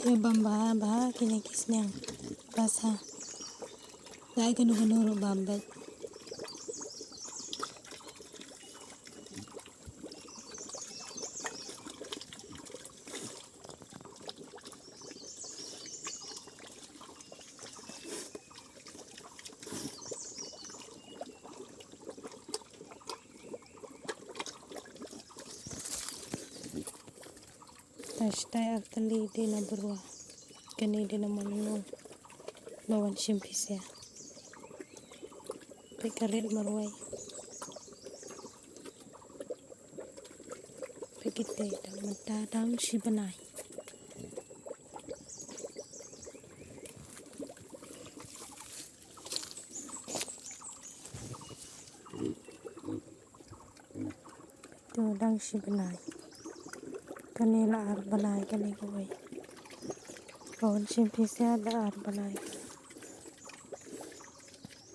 Bamba kinikis niyang basa. Dahil ganuro bambet. Hashtag agtali di na berwa. Kani di naman no. Lawan simpis ya. Pekarit marway. Pekite matadang si banay. Ito dang si banay. Kanila ar banay kanay gaway. Lawan simpis ya da ar banay.